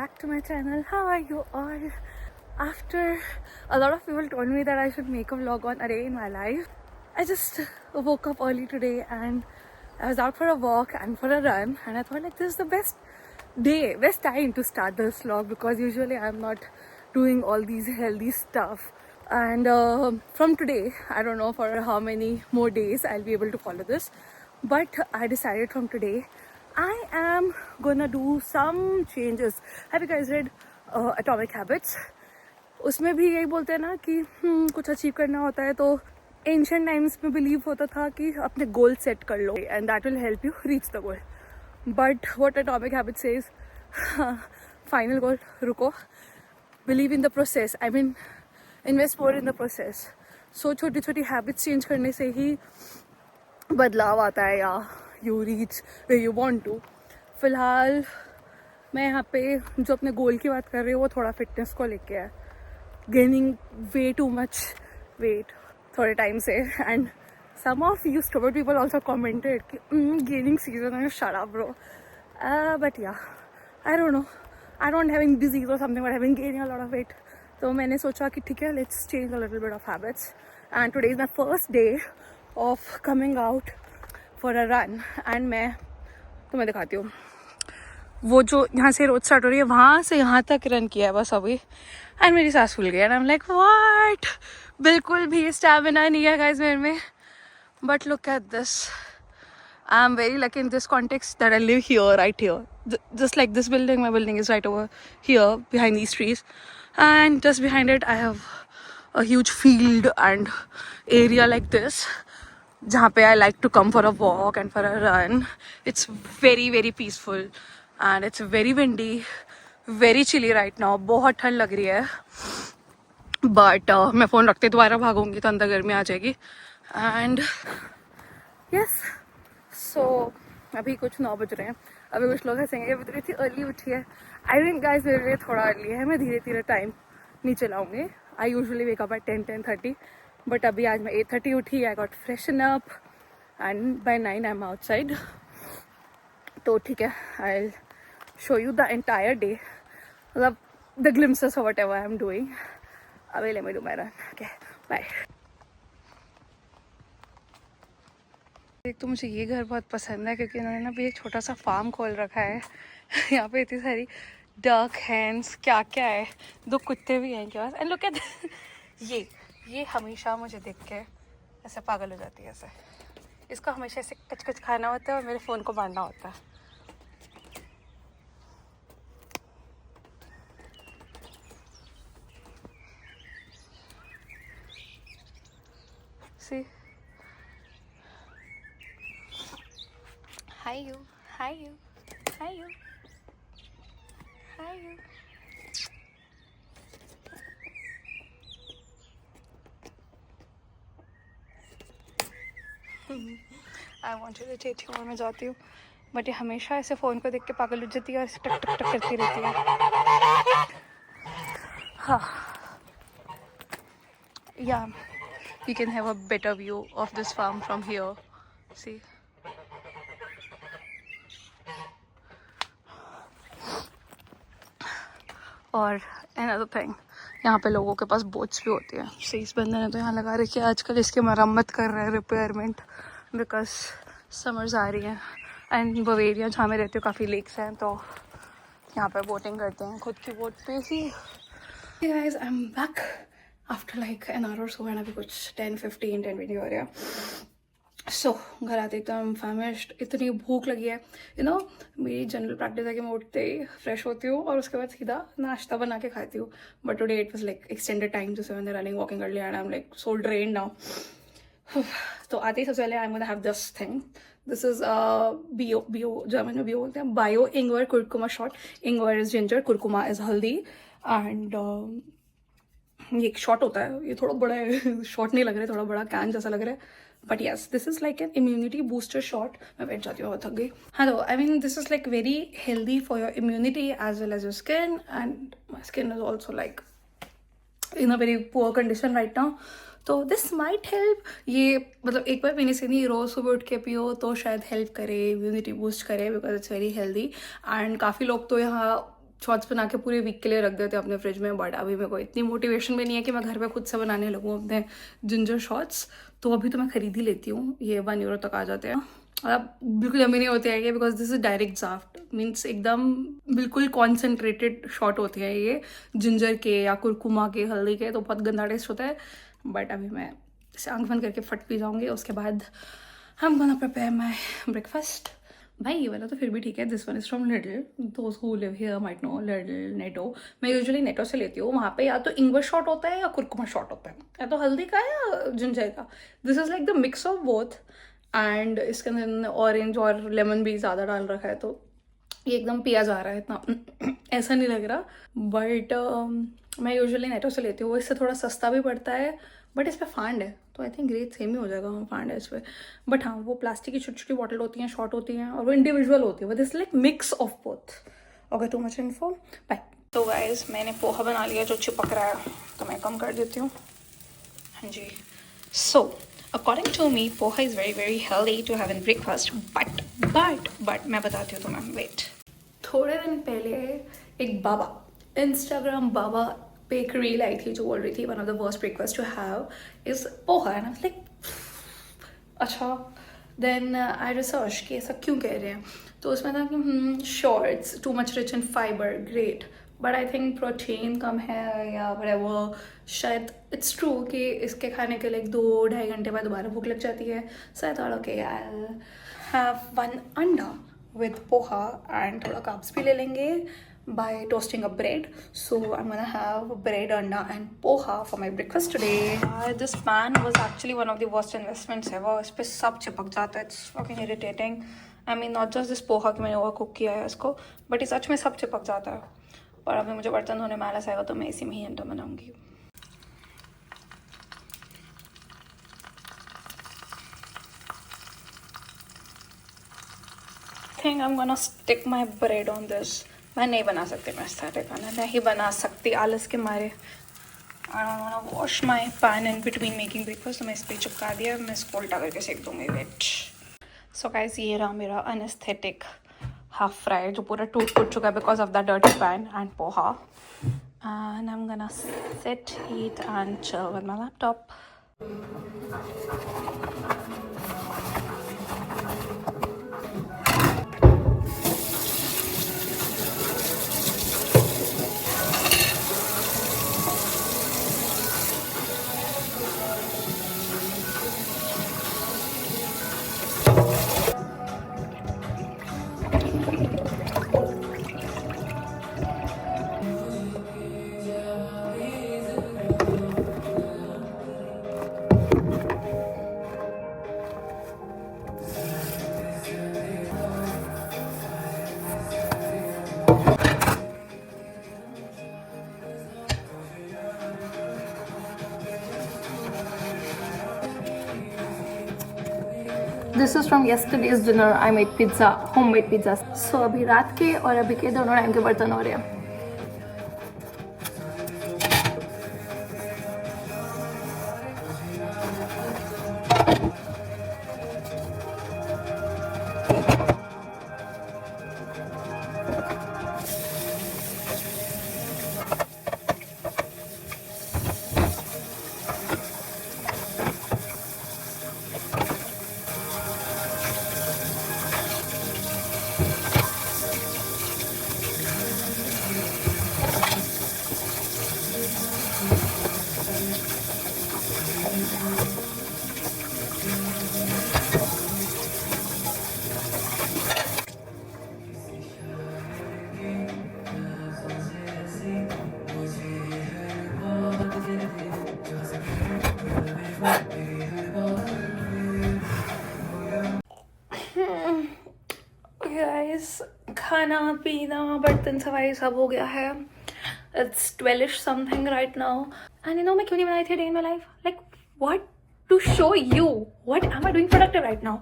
back to my channel. How are you all? After a lot of people told me that I should make a vlog on a day in my life, I just woke up early today and I was out for a walk and for a run, and I thought like this is the best time to start this vlog, because usually I'm not doing all these healthy stuff. And from today, I don't know for how many more days I'll be able to follow this, but I decided from today I am gonna do some changes. Have you guys read Atomic Habits? उसमें भी यही बोलते हैं ना कि कुछ achieve करना होता है तो एंशियंट टाइम्स में बिलीव होता था कि अपने गोल सेट कर लो and that will help you reach the goal. But what atomic habit says, final goal रुको, believe in the process. I mean invest more in the process. So छोटी छोटी हैबिट्स चेंज करने से ही बदलाव आता है या you reach way you want to. फिलहाल मैं यहाँ पे जो अपने गोल की बात कर रही हूँ वो थोड़ा फिटनेस को लेके है. Gaining way too much weight थोड़े टाइम से, and some of you stupid people also commented कि gaining season है, shut up bro. But yeah, I don't know, I don't having disease or something, but I've been gaining a lot of weight. तो मैंने सोचा कि ठीक है, let's change a little bit of habits. And today is my first day of coming out for a run. And मैं तुम्हें दिखाती हूँ, वो जो यहाँ से रोड स्टार्ट हो रही है वहाँ से यहाँ तक रन किया है बस अभी, एंड मेरी सांस फूल गई. And I am like what, बिल्कुल भी स्टैमिना नहीं है गाइस मेरे में. But look at this, I am very lucky in this context that I live here, right here, just like this building. My building is right over here behind these trees, and just behind it I have a huge field and area like this जहाँ पे I like to come for a walk and for a run. It's very very peaceful and it's very windy, very chilly right now. बहुत ठंड लग रही है, but मैं phone रखते दोबारा भागूंगी तो अंदर गर्मी आ जाएगी. एंड यस, सो अभी कुछ 9 बज रहे हैं. अभी कुछ लोग हंसेंगे कि इतनी अर्ली उठी है. आई थिंक गाइस मेरे लिए थोड़ा अर्ली है. मैं धीरे धीरे टाइम नीचे लाऊंगी. I usually wake up at 10-10:30, but अभी आज मैं 8:30 उठी. I got freshen up and by 9 I am outside. तो ठीक है, आई show you the entire day, the glimpses of whatever I'm doing. Abhi let me do my run. Okay, bye. एक तो मुझे ये घर बहुत पसंद है क्योंकि इन्होंने ना भी एक छोटा सा फार्म खोल रखा है. यहाँ पे इतनी सारी डक, हैंस, क्या क्या है, 2 कुत्ते भी हैं इनके पास. एंड लुक एट ये हमेशा मुझे देख के ऐसे पागल हो जाती है. ऐसे इसको हमेशा ऐसे कच कच खाना होता है और मेरे फ़ोन को बांधना होता है. See? Hi you. I want to irritate you. और मैं जाती हूँ, बट ये हमेशा ऐसे फ़ोन को देख के पागल हो जाती है और ऐसे टक टक टक करती रहती है. हाँ, yeah, you can have a better view of this farm from here. See? और another thing, यहाँ पे लोगों के पास बोट्स भी होती है. सही, इस बंदे ने तो यहाँ लगा रखी है आजकल. इसकी मरम्मत कर रहे हैं, रिपेयरमेंट, बिकॉज समर्स आ रही हैं. एंड बवेरिया जहाँ में रहती हूँ काफ़ी लेक्स हैं, तो यहाँ पे बोटिंग करते हैं खुद की बोट पे ही. Guys, I am back after like an hour so. And अभी कुछ 10:20 हो रहा है. सो घर आते एकदम फैमिश्ड, इतनी भूख लगी है. यू नो, मेरी जनरल प्रैक्टिस है कि मैं उठते ही फ्रेश होती हूँ और उसके बाद सीधा नाश्ता बना के खाती हूँ. But today it was like extended time, जैसे मैंने रनिंग वॉकिंग कर लिया and I am like so drained now. तो आते ही सबसे पहले I am gonna have this thing. This is bio German में bio बोलते हैं, बायो इंगवर कुरकुमा शॉट. इंगवर इज जिंजर, कुरकुमा इज हल्दी. एंड ये एक शॉट होता है, ये थोड़ा बड़ा है. शॉट नहीं लग रहा है, थोड़ा बड़ा कैन जैसा लग रहा है. But yes, this is like an immunity booster shot. मैं बैठ जाती हूँ, बहुत थक गई. Hello, I mean this is like very healthy for your immunity as well as your skin. And my skin is also like in a very poor condition right now. तो this might help. ये मतलब एक बार पीने से नहीं, रोज़ सुबह उठ के पियो तो शायद हेल्प करे, इम्यूनिटी बूस्ट करे, because it's very healthy. And काफ़ी लोग तो यहाँ शॉर्ट्स बना के पूरे वीक के लिए रख देते अपने फ्रिज में, बट अभी मेरे को इतनी मोटिवेशन भी नहीं है कि मैं घर पे खुद से बनाने लगूँ अपने जिंजर शॉर्ट्स। तो अभी तो मैं खरीद ही लेती हूँ, ये 1 यूरो तक आ जाते हैं। अब बिल्कुल यम्मी नहीं होते हैं ये, because this is direct draft, means एकदम बिल्कुल कॉन्सेंट्रेटेड शॉट होते हैं ये जिंजर के या कुरकुमा के, हल्दी के, तो बहुत गंदा टेस्ट होता है। बट अभी मैं इसे आंख बंद करके फट पी जाऊँगी, उसके बाद हम गोना प्रिपेयर माई ब्रेकफास्ट। भाई ये वाला तो फिर भी ठीक है, this one is from little, those who live here might know little NATO. मैं यूजुअली नेटो से लेती हूँ, वहाँ पे या तो इंग्लिश शॉट होता है या कुरकुमा शॉट होता है, या तो हल्दी का या जिंजर का। This is like the mix of both, and इसके अंदर ऑरेंज और लेमन भी ज़्यादा डाल रखा है, तो ये एकदम पिया जा रहा है, इतना ऐसा नहीं लग रहा। बट मैं यूजुअली नेटो से लेती हूँ, इससे थोड़ा सस्ता भी पड़ता है, बट इस पर फांड है, तो आई थिंक रेट सेम ही हो जाएगा। हाँ फांड है इस पर, बट हाँ वो प्लास्टिक की छोटी छोटी बॉटल होती हैं, शॉर्ट होती हैं, और वो इंडिविजुअल होती है, but this like mix of both. Okay, too much info, bye. तो गाइस मैंने पोहा बना लिया जो चिपक रहा है, तो मैं कम कर देती हूँ। हाँ जी, सो according to me poha is very healthy to have in breakfast, but मैं बताती हूँ तुम्हें, वेट। थोड़े दिन पहले एक बाबा, इंस्टाग्राम बाबा पे एक रील आई थी जो बोल रही थी one of the worst breakfast to have is poha, and I was like अच्छा। देन आई रिसर्च कि ऐसा क्यों कह रहे हैं, तो उसमें था कि shorts too much rich in fiber, great, but I think protein कम है या व्हाटएवर, शायद इट्स ट्रू कि इसके खाने के लिए 2-2.5 घंटे बाद दोबारा भूख लग जाती है। So I thought okay I have 1 अंडा विद पोहा, एंड थोड़ा कार्ब्स भी ले लेंगे by toasting a bread. So I'm gonna have bread, anda and poha for my breakfast today. This pan was actually one of the worst investments ever. इस पे सब चिपक जाता है, it's fucking irritating. I mean not just this poha कि मैंने over cook किया है इसको, but ये सच में सब चिपक जाता है। पर अभी मुझे बर्तन धोने में आलस आएगा, तो मैं इसी में ही अंडा बनाऊंगी। I think I'm gonna stick my bread on this. मैं नहीं बना सकती, मैं सारे खाना नहीं बना सकती आलस के मारे। I don't wanna wash my pan in between making breakfast, तो मैं इस पर चिपका दिया, मैं इसको उल्टा करके सेक दूँगी। वेट। सो गाइस ये रहा मेरा अनएस्थेटिक हाफ फ्राई जो पूरा टूट चुका है because of the dirty pan and poha, and I am gonna seat eat and chill with my laptop. This is from yesterday's dinner. I made pizza, homemade pizza. So अभी रात के और अभी के दोनों टाइम के बर्तन हो रहे हैं। गाइस खाना पीना बर्तन सफाई सब हो गया है। It's 12ish something right now. And you know मैं क्यों नहीं बनाई थी day in my life? Like what to show you? What am I doing productive right now?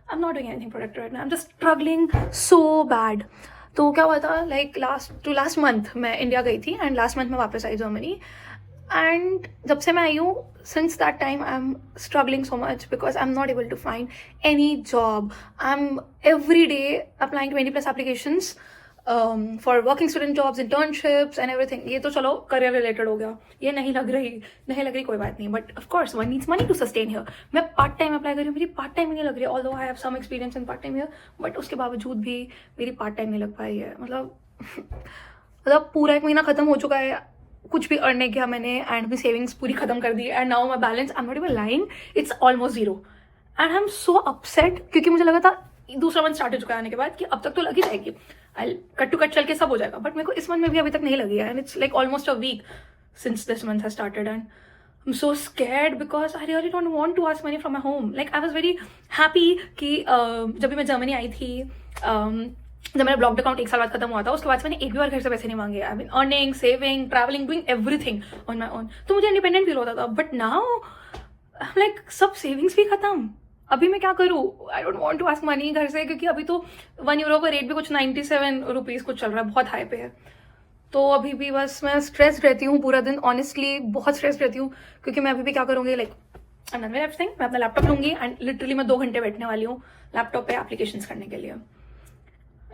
I'm not doing anything productive right now. I'm just struggling so bad. तो क्या हुआ था, like last month मैं India गई थी and last month मैं वापस आई Germany, and जब से मैं आई हूँ since that time I'm struggling so much because I'm not able to find any job. I'm every day applying 20+ applications for working student jobs, internships and everything. ये तो चलो career related हो गया, ये नहीं लग रही कोई बात नहीं, but of course one needs money to sustain here. मैं पार्ट टाइम अप्लाई कर रही हूँ, मेरी पार्ट टाइम नहीं लग रही है, although I have some experience in part time here, but उसके बावजूद भी मेरी पार्ट टाइम नहीं लग पाई है। मतलब पूरा 1 महीना खत्म हो चुका है, कुछ भी अर्न नहीं किया मैंने, एंड अपनी सेविंग्स पूरी खत्म कर दी, and now my balance, I am not even lying, it's almost 0, and I am so upset, क्योंकि मुझे लगा था दूसरा मंथ स्टार्ट हो चुका है आने के बाद कि अब तक तो लग ही जाएगी, आई कट टू कट चल के सब हो जाएगा, बट मेरे को इस मंथ में भी अभी तक नहीं लगी है, and it's like almost a week since this month has started, and I am so scared because I really don't want to ask money from my home. Like I was very happy कि जब भी मैं Germany I थी, जब मेरा blocked account 1 साल बाद खत्म हुआ था, उसके बाद मैंने एक भी बार घर से पैसे नहीं मांगे। I mean earning, saving, traveling, doing everything on my own, तो मुझे इंडिपेंडेंट फील होता था, बट नाउ लाइक सब सेविंग्स भी खत्म। अभी मैं क्या करूँ? I don't want to ask money घर से, क्योंकि अभी तो 1 यूरो का रेट भी कुछ 97 रुपीज़ कुछ चल रहा है, बहुत हाई पे है। तो अभी भी बस मैं स्ट्रेस रहती हूँ पूरा दिन, ऑनेस्टली बहुत स्ट्रेस रहती हूँ, क्योंकि मैं अभी भी क्या करूँगी, लाइक अनदर एवरीथिंग, मैं अपना लैपटॉप लूँगी एंड लिटरली मैं 2 घंटे बैठने वाली हूँ लैपटॉप पे एप्लीकेशंस करने के लिए।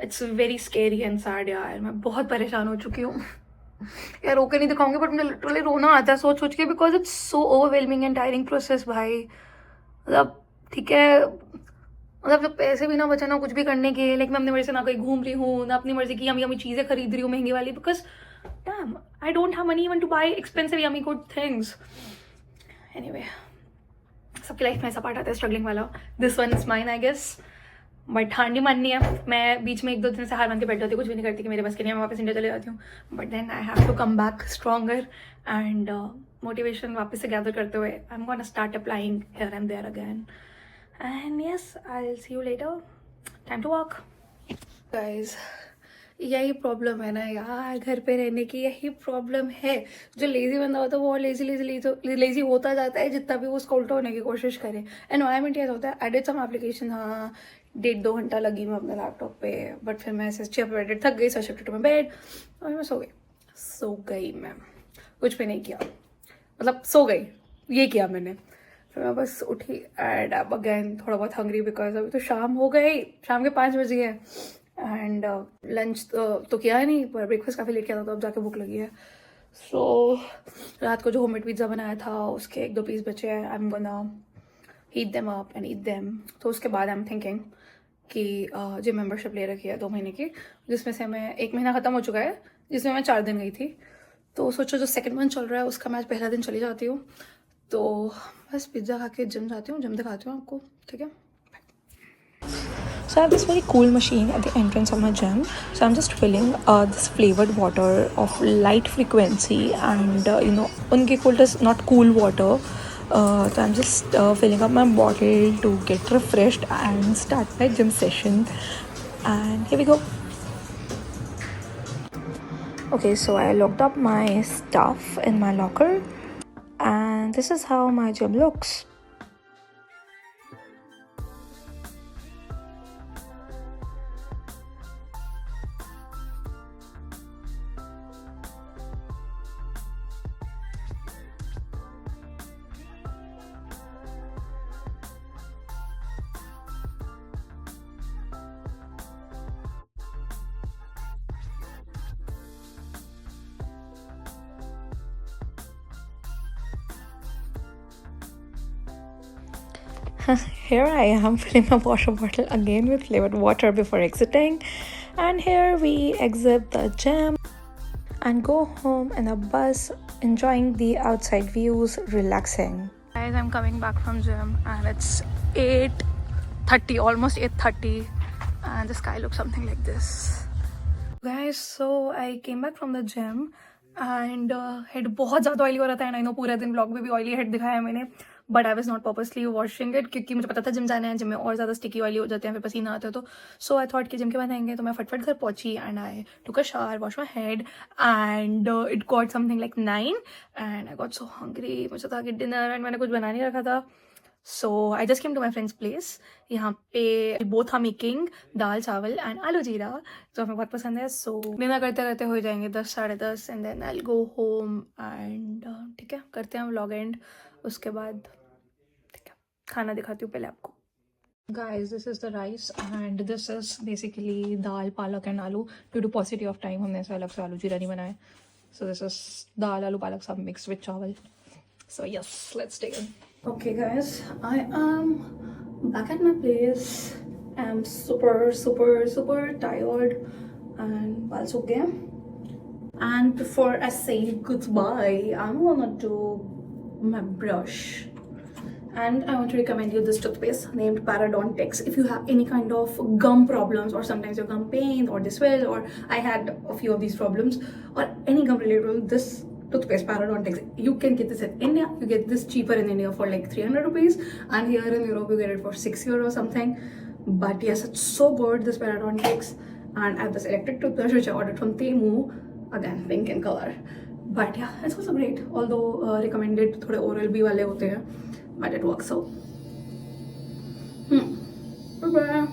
It's very scary and sad यार, मैं बहुत परेशान हो चुकी हूँ यार। रोके नहीं दिखाऊंगी, बट मुझे लिटरली रोना आता है सोच के, because it's so overwhelming and tiring process भाई। मतलब ठीक है, मतलब जब पैसे भी ना बचे ना कुछ भी करने के, लाइक मैं अपनी मर्जी से ना कहीं घूम रही हूँ, ना अपनी मर्जी की यमी चीज़ें खरीद रही हूँ महंगी वाली, because damn I don't have money even to buy expensive yummy good things. Anyway, सबकी लाइफ में ऐसा पार्ट आता है स्ट्रगलिंग वाला, this one is mine I guess, but हार नहीं माननी है। मैं बीच में 1-2 दिन से हार मान के बैठ जाती हूँ, कुछ भी नहीं करती कि मेरे बस के नहीं, मैं वापस इंडिया चले जाती हूँ, but then I have to come back stronger and motivation वापस से गैदर करते हुए I am gonna start applying here and there again, and yes I will see you later, time to work guys. यही problem है ना यार, घर पे रहने की यही प्रॉब्लम है। जो लेजी बंदा होता है वो लेजी होता जाता है, जितना भी वो उसको उल्टा होने की कोशिश करे। एनवायरमेंट ये होता है, आई डिड सम एप्लीकेशन, हाँ 1.5-2 घंटा लगी मैं अपने लैपटॉप पे, बट फिर मैं ऐसे चिप बैठे थक गई, सो शिफ्टेड टू माय बेड और मैं सो गई मैं, कुछ भी नहीं किया, मतलब सो गई, ये किया मैंने। फिर मैं बस उठी एंड अब अगेन थोड़ा बहुत हंग्री, बिकॉज अभी तो शाम हो गई, शाम के 5 बजे है, एंड लंच तो किया है नहीं, पर ब्रेकफास्ट काफ़ी लेट किया था, तो अब जाके भूख लगी है। सो रात को जो होममेड पिज़्ज़ा बनाया था उसके 1-2 पीस बचे हैं, आई am gonna heat them up and eat them. तो उसके बाद आई एम थिंकिंग कि जिम मेंबरशिप ले रखी है 2 महीने की, जिसमें से मैं 1 महीना ख़त्म हो चुका है, जिसमें मैं 4 दिन गई थी। तो सोचो जो 2nd मंथ चल रहा है उसका मैं आज पहला दिन चली जाती हूँ, तो बस पिज़्ज़ा खा के जिम जाती हूँ, जिम दिखाती हूँ आपको, ठीक है। So I have this very cool machine at the entrance of my gym. So I'm just filling this flavored water of light frequency, and unki cold is not cool water. So I'm just filling up my bottle to get refreshed and start my gym session. And here we go. Okay, so I locked up my stuff in my locker, and this is how my gym looks. Here I am filling my water bottle again with flavored water before exiting, and here we exit the gym and go home in a bus, enjoying the outside views, relaxing. Guys, I'm coming back from gym and it's 8:30, almost 8:30, and the sky looks something like this. Guys, so I came back from the gym and head बहुत ज़्यादा oily हो रहा था, and I know पूरा दिन blog में भी oily head दिखाया है मैंने, but I was not purposely washing it, क्योंकि मुझे पता था जिम जाना है, जिम में और ज़्यादा स्टिकी ऑयली हो जाते हैं, फिर पसीना आता है, तो सो आई थॉट कि जिम के बाद आएंगे, तो मैं फटफट घर पहुंची and I took a shower, wash my head, and it got something like 9 and I got so hungry, मुझे था कि डिनर, एंड मैंने कुछ बना नहीं रखा था, so I just came to my friends place. यहाँ पे बोथ आर मेकिंग दाल चावल एंड आलू जीरा, जो हमें बहुत पसंद है, सो डिनर करते करते हो जाएंगे 10, 10:30, and then I will go home, and ठीक है करते हैं व्लॉग एंड, उसके बाद ठीक है खाना दिखाती हूँ पहले आपको। Guys, this is the rice and this is basically dal, palak and aloo. Due to paucity of time, हमने ऐसा अलग से आलू जीरा नहीं बनाया. So this is dal, aloo, palak सब mixed with chawal. So yes, let's dig in. Okay guys, I am back at my place. I'm super tired and बाल सूख गए. And before I say goodbye, I'm gonna do my brush. And I want to recommend you this toothpaste named Parodontax. If you have any kind of gum problems, or sometimes your gum pain or they swell, or I had a few of these problems, or any gum related problem, this toothpaste Parodontax, you can get this in India. You get this cheaper in India for like 300 rupees, and here in Europe you get it for 6 euro or something. But yes, it's so good, this Parodontax. And I have this electric toothbrush which I ordered from Temu, again pink in color. But yeah, it's also great, although recommended थोड़े oral भी वाले होते हैं, but it works. So bye bye.